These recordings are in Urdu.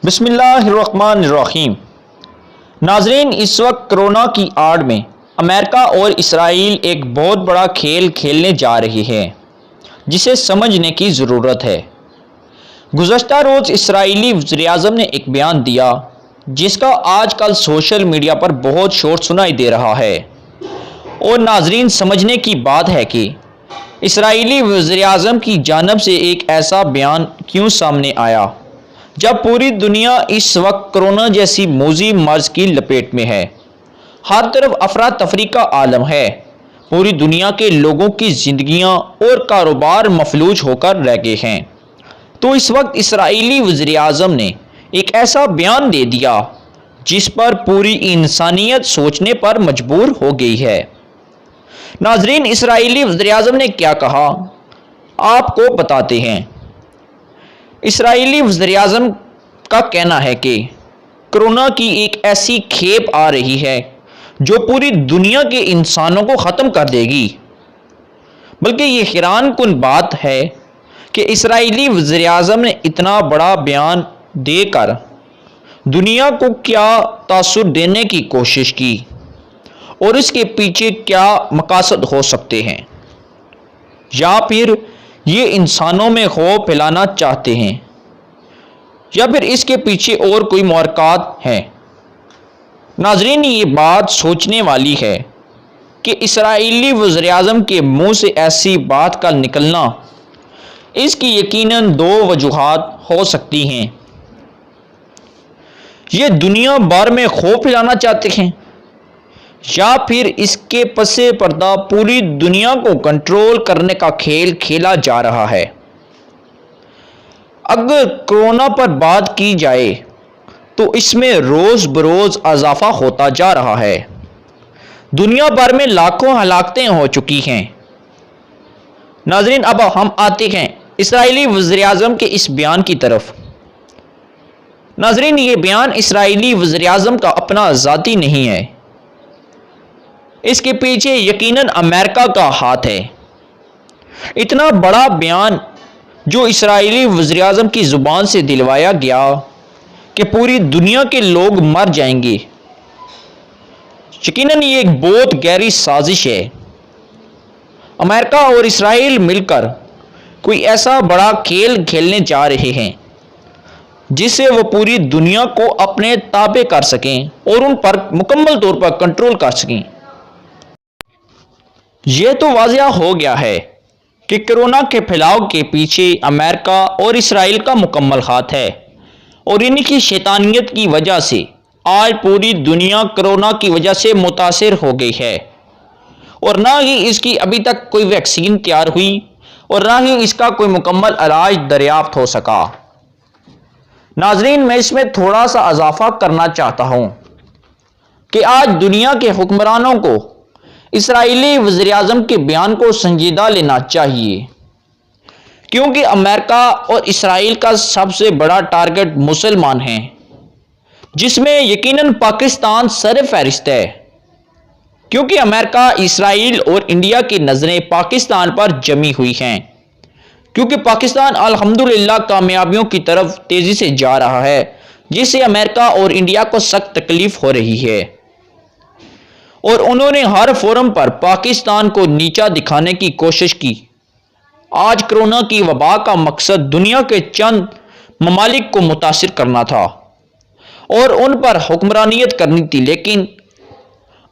بسم اللہ الرحمن الرحیم۔ ناظرین، اس وقت کرونا کی آڑ میں امریکہ اور اسرائیل ایک بہت بڑا کھیل کھیلنے جا رہی ہے جسے سمجھنے کی ضرورت ہے۔ گزشتہ روز اسرائیلی وزیر اعظم نے ایک بیان دیا جس کا آج کل سوشل میڈیا پر بہت شور سنائی دے رہا ہے، اور ناظرین سمجھنے کی بات ہے کہ اسرائیلی وزیر اعظم کی جانب سے ایک ایسا بیان کیوں سامنے آیا جب پوری دنیا اس وقت کرونا جیسی موذی مرض کی لپیٹ میں ہے۔ ہر طرف افراتفری کا عالم ہے، پوری دنیا کے لوگوں کی زندگیاں اور کاروبار مفلوج ہو کر رہ گئے ہیں۔ تو اس وقت اسرائیلی وزیر اعظم نے ایک ایسا بیان دے دیا جس پر پوری انسانیت سوچنے پر مجبور ہو گئی ہے۔ ناظرین، اسرائیلی وزیر اعظم نے کیا کہا آپ کو بتاتے ہیں۔ اسرائیلی وزیر اعظم کا کہنا ہے کہ کرونا کی ایک ایسی کھیپ آ رہی ہے جو پوری دنیا کے انسانوں کو ختم کر دے گی۔ بلکہ یہ حیران کن بات ہے کہ اسرائیلی وزیر اعظم نے اتنا بڑا بیان دے کر دنیا کو کیا تاثر دینے کی کوشش کی اور اس کے پیچھے کیا مقاصد ہو سکتے ہیں، یا پھر یہ انسانوں میں خوف پھیلانا چاہتے ہیں، یا پھر اس کے پیچھے اور کوئی محرکات ہیں۔ ناظرین، یہ بات سوچنے والی ہے کہ اسرائیلی وزیر اعظم کے منہ سے ایسی بات کا نکلنا، اس کی یقیناً دو وجوہات ہو سکتی ہیں۔ یہ دنیا بھر میں خوف پھیلانا چاہتے ہیں، یا پھر اس کے پس پردہ پوری دنیا کو کنٹرول کرنے کا کھیل کھیلا جا رہا ہے۔ اگر کرونا پر بات کی جائے تو اس میں روز بروز اضافہ ہوتا جا رہا ہے۔ دنیا بھر میں لاکھوں ہلاکتیں ہو چکی ہیں۔ ناظرین، اب ہم آتے ہیں اسرائیلی وزیر اعظم کے اس بیان کی طرف۔ ناظرین، یہ بیان اسرائیلی وزیر اعظم کا اپنا ذاتی نہیں ہے، اس کے پیچھے یقیناً امریکہ کا ہاتھ ہے۔ اتنا بڑا بیان جو اسرائیلی وزیر اعظم کی زبان سے دلوایا گیا کہ پوری دنیا کے لوگ مر جائیں گے، یقیناً یہ ایک بہت گہری سازش ہے۔ امریکہ اور اسرائیل مل کر کوئی ایسا بڑا کھیل کھیلنے جا رہے ہیں جس سے وہ پوری دنیا کو اپنے تابع کر سکیں اور ان پر مکمل طور پر کنٹرول کر سکیں۔ یہ تو واضح ہو گیا ہے کہ کرونا کے پھیلاؤ کے پیچھے امریکہ اور اسرائیل کا مکمل ہاتھ ہے، اور ان کی شیطانیت کی وجہ سے آج پوری دنیا کرونا کی وجہ سے متاثر ہو گئی ہے، اور نہ ہی اس کی ابھی تک کوئی ویکسین تیار ہوئی اور نہ ہی اس کا کوئی مکمل علاج دریافت ہو سکا۔ ناظرین، میں اس میں تھوڑا سا اضافہ کرنا چاہتا ہوں کہ آج دنیا کے حکمرانوں کو اسرائیلی وزیر اعظم کے بیان کو سنجیدہ لینا چاہیے، کیونکہ امریکہ اور اسرائیل کا سب سے بڑا ٹارگٹ مسلمان ہیں، جس میں یقیناً پاکستان سر فہرست ہے، کیونکہ امریکہ، اسرائیل اور انڈیا کی نظریں پاکستان پر جمی ہوئی ہیں، کیونکہ پاکستان الحمدللہ کامیابیوں کی طرف تیزی سے جا رہا ہے، جس سے امریکہ اور انڈیا کو سخت تکلیف ہو رہی ہے، اور انہوں نے ہر فورم پر پاکستان کو نیچا دکھانے کی کوشش کی۔ آج کرونا کی وبا کا مقصد دنیا کے چند ممالک کو متاثر کرنا تھا اور ان پر حکمرانیت کرنی تھی، لیکن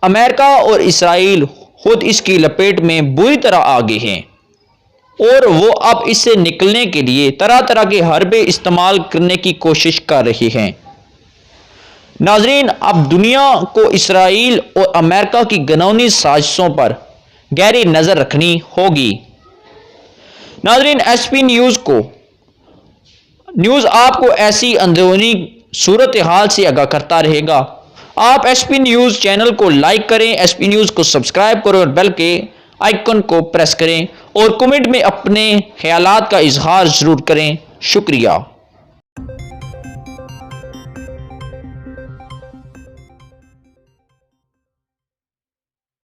امریکہ اور اسرائیل خود اس کی لپیٹ میں بری طرح آگے ہیں، اور وہ اب اس سے نکلنے کے لیے طرح طرح کے حربے استعمال کرنے کی کوشش کر رہے ہیں۔ ناظرین، اب دنیا کو اسرائیل اور امریکہ کی گھناؤنی سازشوں پر گہری نظر رکھنی ہوگی۔ ناظرین، ایس پی نیوز آپ کو ایسی اندرونی صورتحال سے آگاہ کرتا رہے گا۔ آپ ایس پی نیوز چینل کو لائک کریں، ایس پی نیوز کو سبسکرائب کریں اور بیل کے آئیکن کو پریس کریں، اور کمنٹ میں اپنے خیالات کا اظہار ضرور کریں۔ شکریہ۔